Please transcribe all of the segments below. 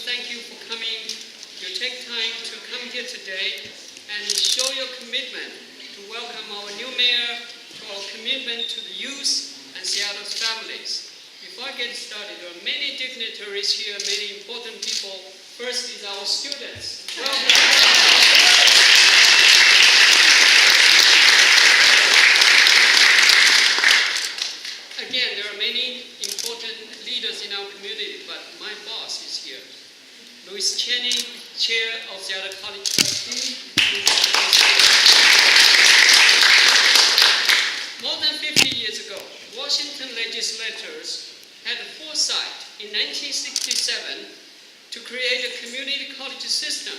thank you for coming. You take time to come here today and show your commitment to welcome our new mayor, to our commitment to the youth and Seattle's families. Before I get started, there are many dignitaries here, many important people. First is our students. Welcome. Again, there are many important leaders in our community, but my boss is here. Mayor Jenny, Chair of Seattle College Trustees. More than 50 years ago, Washington legislators had the foresight in 1967 to create a community college system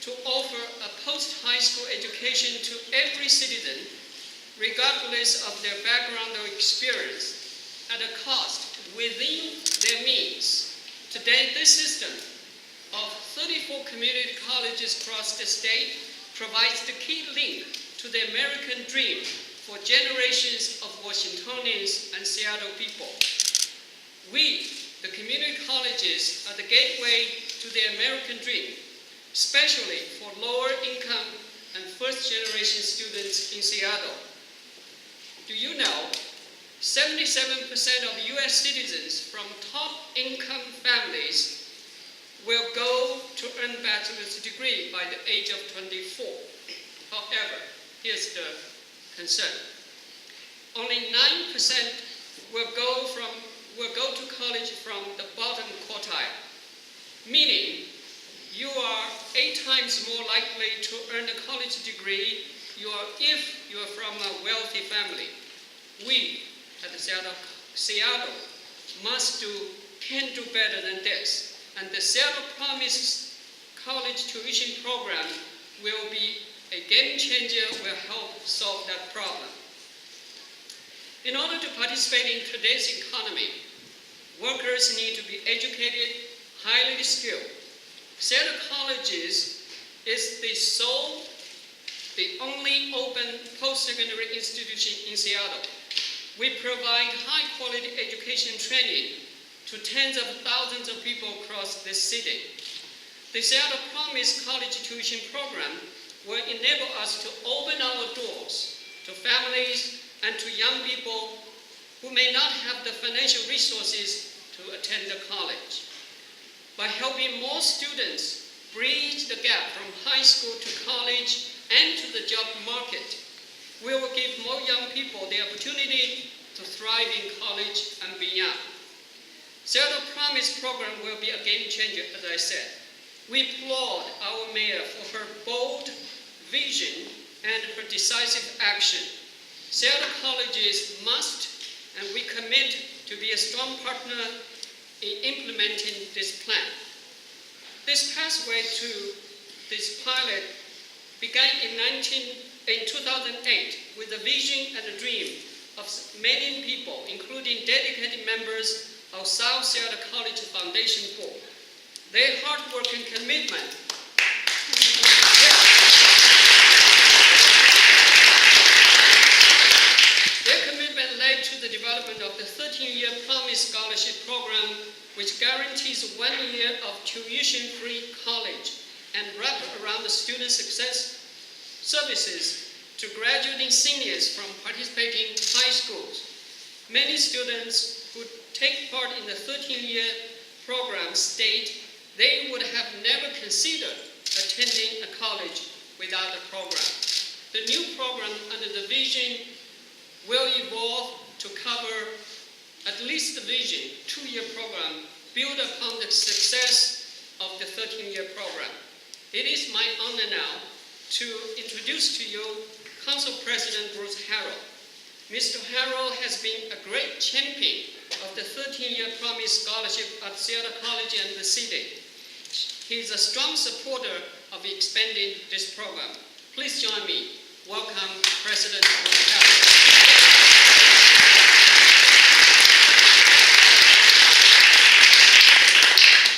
to offer a post-high school education to every citizen, regardless of their background or experience, at a cost within their means. Today, this system of 34 community colleges across the state provides the key link to the American dream for generations of Washingtonians and Seattle people. We, the community colleges, are the gateway to the American dream, especially for lower income and first-generation students in Seattle. Do you know 77% of US citizens from top income families will go to earn bachelor's degree by the age of 24. However, here's the concern. Only 9% will go to college from the bottom quartile, meaning you are 8 times more likely to earn a college degree if you are from a wealthy family. We at Seattle can do better than this. And the Seattle Promise College tuition program will be a game changer, will help solve that problem. In order to participate in today's economy, workers need to be educated, highly skilled. Seattle Colleges is the only open post-secondary institution in Seattle. We provide high-quality education training to tens of thousands of people across this city. The Seattle Promise College tuition program will enable us to open our doors to families and to young people who may not have the financial resources to attend the college. By helping more students bridge the gap from high school to college and to the job market, we will give more young people the opportunity to thrive in college and beyond. Seattle Promise program will be a game changer, as I said. We applaud our mayor for her bold vision and her decisive action. Seattle colleges must, and we commit to be a strong partner in implementing this plan. This pathway to this pilot began in 2008 with a vision and a dream of many people, including dedicated members of South Seattle College Foundation Board. Their hard work and commitment led to the development of the 13-year Promise Scholarship Program, which guarantees 1 year of tuition-free college and wrap around the student success services to graduating seniors from participating high schools. Many students who take part in the 13-year program state they would have never considered attending a college without the program. The new program under the vision will evolve to cover at least the vision 2-year program built upon the success of the 13-year program. It is my honor now to introduce to you Council President Bruce Harrell. Mr. Harrell has been a great champion of the 13-year Promise Scholarship at Seattle College and the city. He is a strong supporter of expanding this program. Please join me. Welcome, President Bruce Harrell.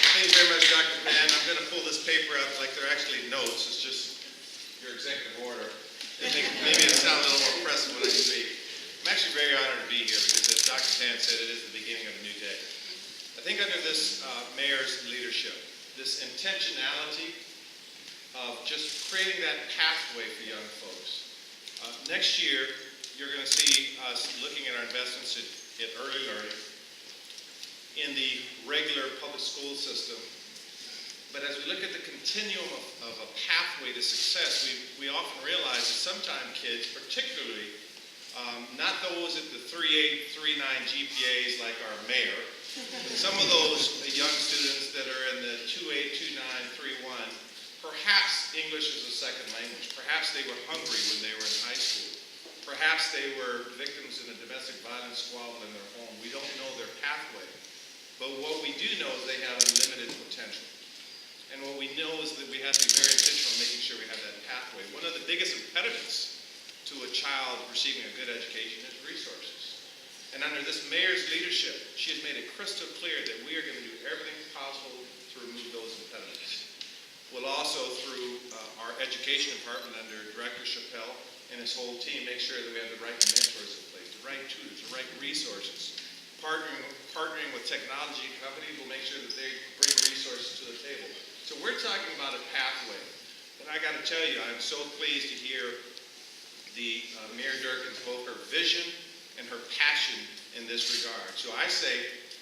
Thank you very much, Dr. Pan. I'm going to pull this paper out like they're actually notes. It's just your executive order. I think maybe it'll sound a little more impressive when I speak. I'm actually very honored to be here because, as Dr. Pan said, it is the beginning of a new day. I think under this mayor's leadership. This intentionality of just creating that pathway for young folks. Next year, you're going to see us looking at our investments in early learning in the regular public school system. But as we look at the continuum of a pathway to success, we often realize that sometimes kids, particularly not those at the 3.8, 3.9 GPAs like our mayor, but some of those young students that are in the 2.8, 2.9, 3.1, perhaps English is a second language. Perhaps they were hungry when they were in high school. Perhaps they were victims in a domestic violence squabble in their home. We don't know their pathway. But what we do know is they have unlimited potential. And what we know is that we have to be very intentional in making sure we have that pathway. One of the biggest impediments to a child receiving a good education is resources. And under this mayor's leadership, she has made it crystal clear that we are going to do everything possible to remove those impediments. We'll also, through our education department under Director Chappelle and his whole team, make sure that we have the right mentors in place, the right tutors, the right resources. Partnering with technology companies will make sure that they bring resources to the table. So we're talking about a pathway. And I got to tell you, I'm so pleased to hear the Mayor Durkan's both her vision and her passion in this regard. So I say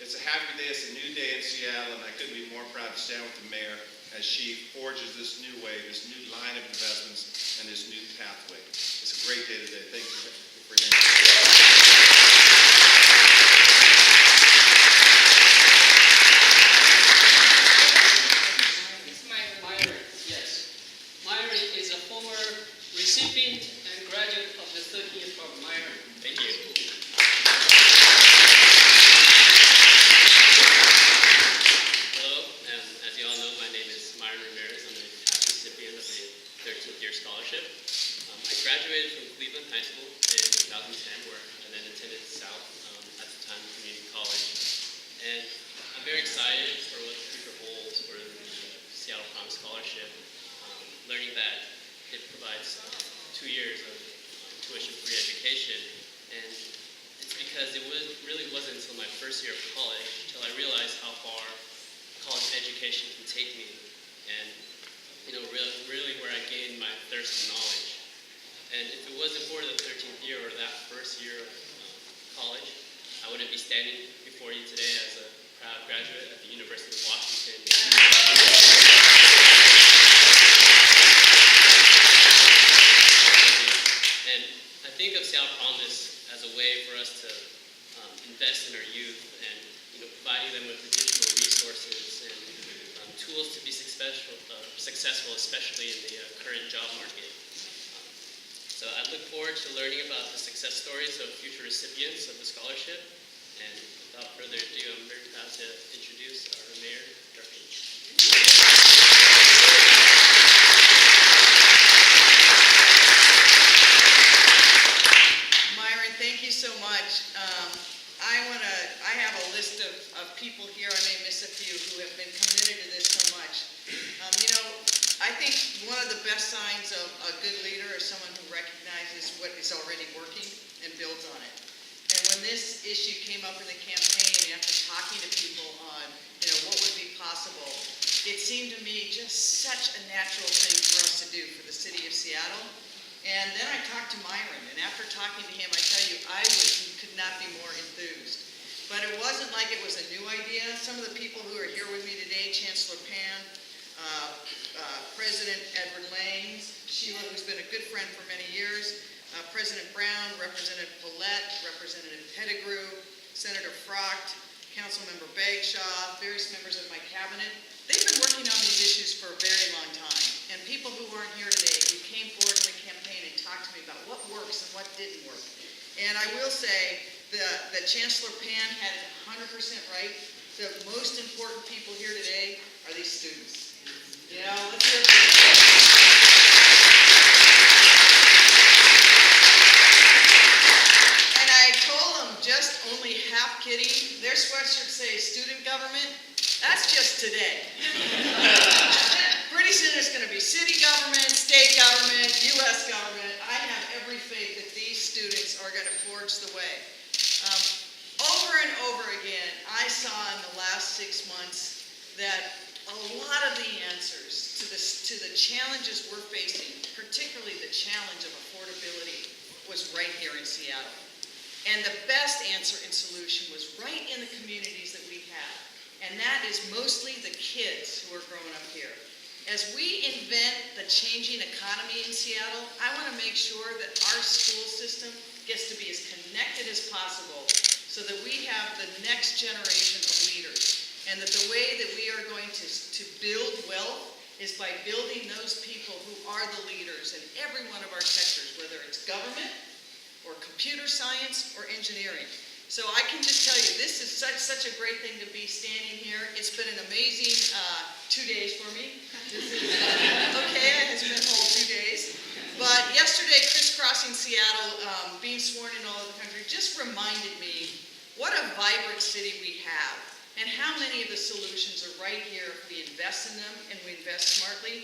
it's a happy day, it's a new day in Seattle, and I couldn't be more proud to stand with the mayor as she forges this new way, this new line of investments, and this new pathway. It's a great day today. Thank you for hearing me. Recipient and graduate of the 13th of Mayor. Thank you. Hello, and as you all know, my name is Myron Ramirez. I'm a past recipient of the 13th year scholarship. I graduated from Cleveland High School in 2010, where I then attended South, at the time, community college. And I'm very excited for what the future holds for the Seattle Promise Scholarship, learning that it provides 2 years of tuition-free education, and it's because it really wasn't until my first year of college until I realized how far college education can take me, and really where I gained my thirst for knowledge. And if it wasn't for the 13th year or that first year of college, I wouldn't be standing before you today as a proud graduate at the University of Washington. And I think of Seattle Promise as a way for us to invest in our youth and providing them with additional resources and tools to be successful, especially in the current job market. So I look forward to learning about the success stories of future recipients of the scholarship. And without further ado, I'm very proud to introduce our Mayor Durkan. Thank you so much. I have a list of people here, I may miss a few, who have been committed to this so much. I think one of the best signs of a good leader is someone who recognizes what is already working and builds on it. And when this issue came up in the campaign, after talking to people on, what would be possible, it seemed to me just such a natural thing for us to do for the city of Seattle. And then I talked to Myron, and after talking to him, I tell you, I could not be more enthused. But it wasn't like it was a new idea. Some of the people who are here with me today, Chancellor Pan, President Edward Lang, Sheila, who's been a good friend for many years, President Brown, Representative Paulette, Representative Pettigrew, Senator Frocht, Councilmember Bagshaw, various members of my cabinet. They've been working on these issues for a very long time. And people who aren't here today, who came forward in the campaign and talked to me about what works and what didn't work. And I will say that Chancellor Pan had it 100% right. The most important people here today are these students. Let's hear it. And I told them, just only half kidding, their sweatshirts say student government. That's just today. Pretty soon there's going to be city government, state government, U.S. government. I have every faith that these students are going to forge the way. Over and over again, I saw in the last 6 months that a lot of the answers to the challenges we're facing, particularly the challenge of affordability, was right here in Seattle. And the best answer and solution was right in the communities that we have. And that is mostly the kids who are growing up here. As we invent the changing economy in Seattle, I want to make sure that our school system gets to be as connected as possible so that we have the next generation of leaders. And that the way that we are going to build wealth is by building those people who are the leaders in every one of our sectors, whether it's government, or computer science, or engineering. So I can just tell you, this is such a great thing to be standing here. It's been an amazing 2 days for me. This is, okay, it has been a whole 2 days. But yesterday, crisscrossing Seattle, being sworn in all over the country, just reminded me what a vibrant city we have, and how many of the solutions are right here if we invest in them and we invest smartly.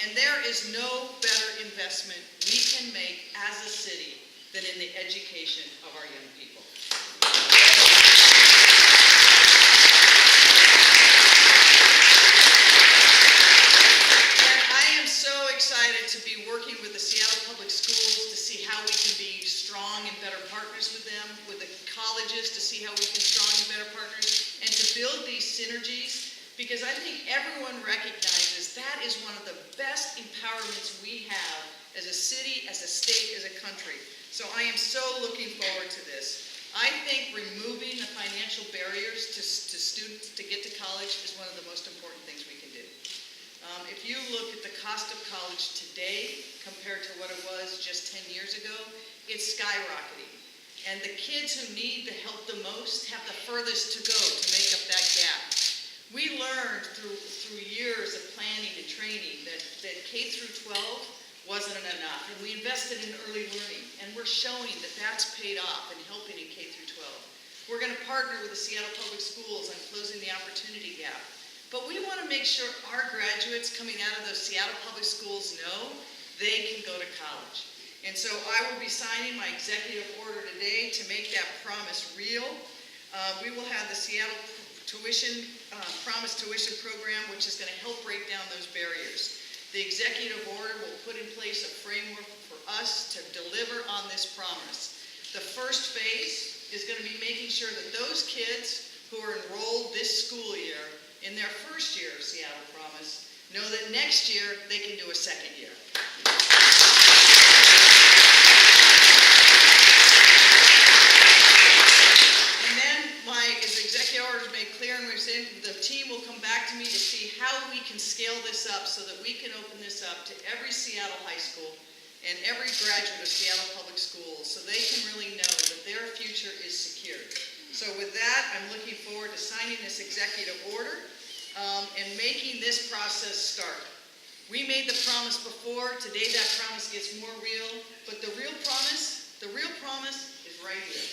And there is no better investment we can make as a city than in the education of our young people. And I am so excited to be working with the Seattle Public Schools to see how we can be strong and better partners with them, with the colleges to see how we can be strong and better partners, and to build these synergies, because I think everyone recognizes that is one of the best empowerments we have as a city, as a state, as a country. So I am so looking forward to this. I think removing the financial barriers to students to get to college is one of the most important things we can do. If you look at the cost of college today compared to what it was just 10 years ago, it's skyrocketing. And the kids who need the help the most have the furthest to go to make up that gap. We learned through years of planning and training that K through 12 wasn't enough, and we invested in early learning, and we're showing that that's paid off in helping in K through 12. We're going to partner with the Seattle Public Schools on closing the opportunity gap. But we want to make sure our graduates coming out of those Seattle Public Schools know they can go to college. And so I will be signing my executive order today to make that promise real. We will have the Seattle Promise Tuition Program, which is going to help break down those barriers. The executive order will put in place a framework for us to deliver on this promise. The first phase is going to be making sure that those kids who are enrolled this school year in their first year of Seattle Promise know that next year they can do a second year. And then as the executive order is made clear, and we've said the team will come back to me to see how we can scale this up so that we can open this up to every Seattle high school and every graduate of Seattle Public Schools so they can really know that their future is secured. So with that, I'm looking forward to signing this executive order and making this process start. We made the promise before. Today that promise gets more real, but the real promise is right here.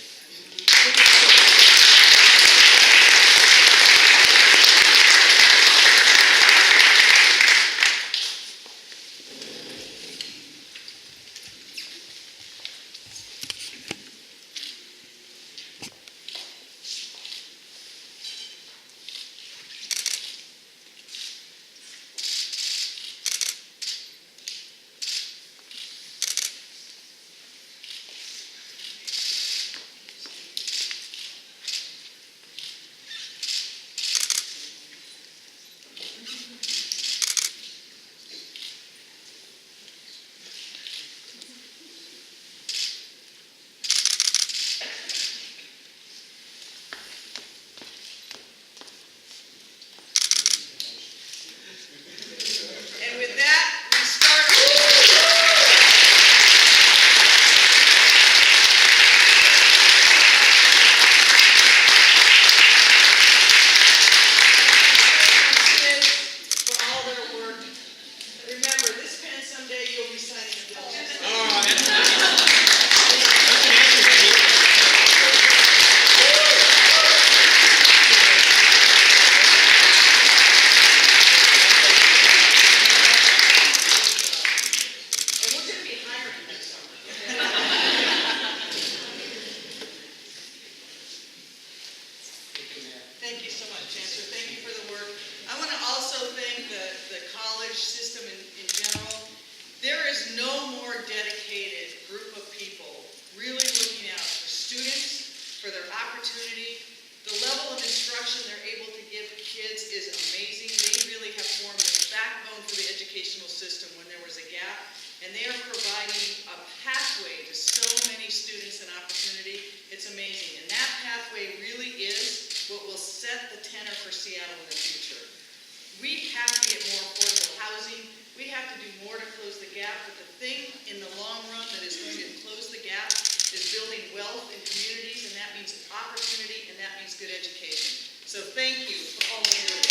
college system in general, there is no more dedicated group of people really looking out for students, for their opportunity. The level of instruction they're able to give kids is amazing. They really have formed the backbone for the educational system when there was a gap, and they are providing a pathway to so many students and opportunity. It's amazing, and that pathway really is what will set the tenor for Seattle in the future. We have to get more affordable housing. We have to do more to close the gap, but the thing in the long run that is going to close the gap is building wealth in communities, and that means opportunity, and that means good education. So thank you for all of your work.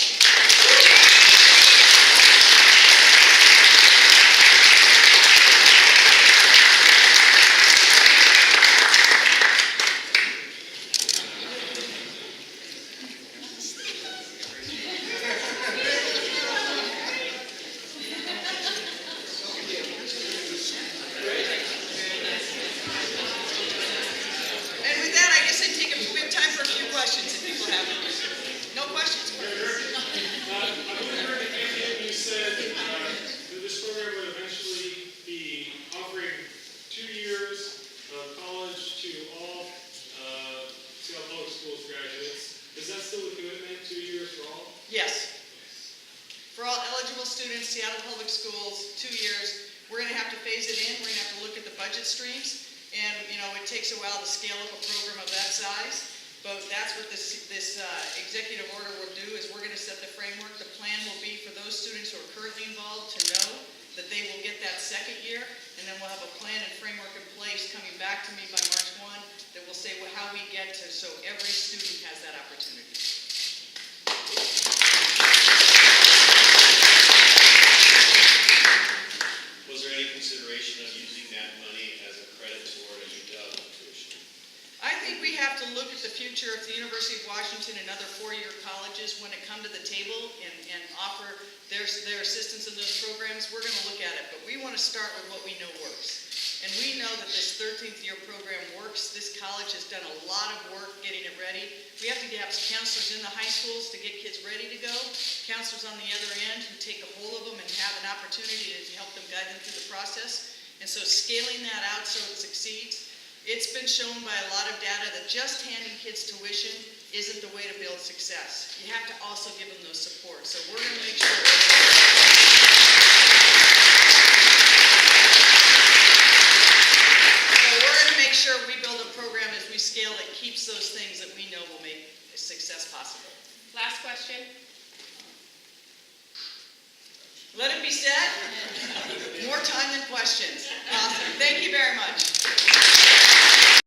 And with that, I guess we have time for a few questions if people have them. No questions? I wonder if you said that this program would eventually be offering 2 years of college to all Seattle Public Schools graduates. Is that still the commitment, 2 years for all? Yes. For all eligible students, Seattle Public Schools, 2 years. We're going to have to phase it in. We're going to have to look at the budget streams. And, you know, it takes a while to scale up a program of that size. But that's what this executive order will do, is we're going to set the framework. The plan will be for those students who are currently involved to know that they will get that second year. And then we'll have a plan and framework in place coming back to me by March 1 that will say how we get to so every student has that opportunity. Was there any consideration of using that money as a credit toward a UW tuition? I think we have to look at the future of the University of Washington and other four-year colleges when it come to the table and offer their assistance in those programs. We're going to look at it, but we want to start with what we know works. And we know that this 13th year program works. This college has done a lot of work getting it ready. We have to have counselors in the high schools to get kids ready to go, counselors on the other end who take a hold of them and have an opportunity to help them, guide them through the process. And so scaling that out so it succeeds. It's been shown by a lot of data that just handing kids tuition isn't the way to build success. You have to also give them those support. So we're going to make sure. Sure we build a program as we scale that keeps those things that we know will make success possible. Last question. Let it be said, more time than questions. Awesome. Thank you very much.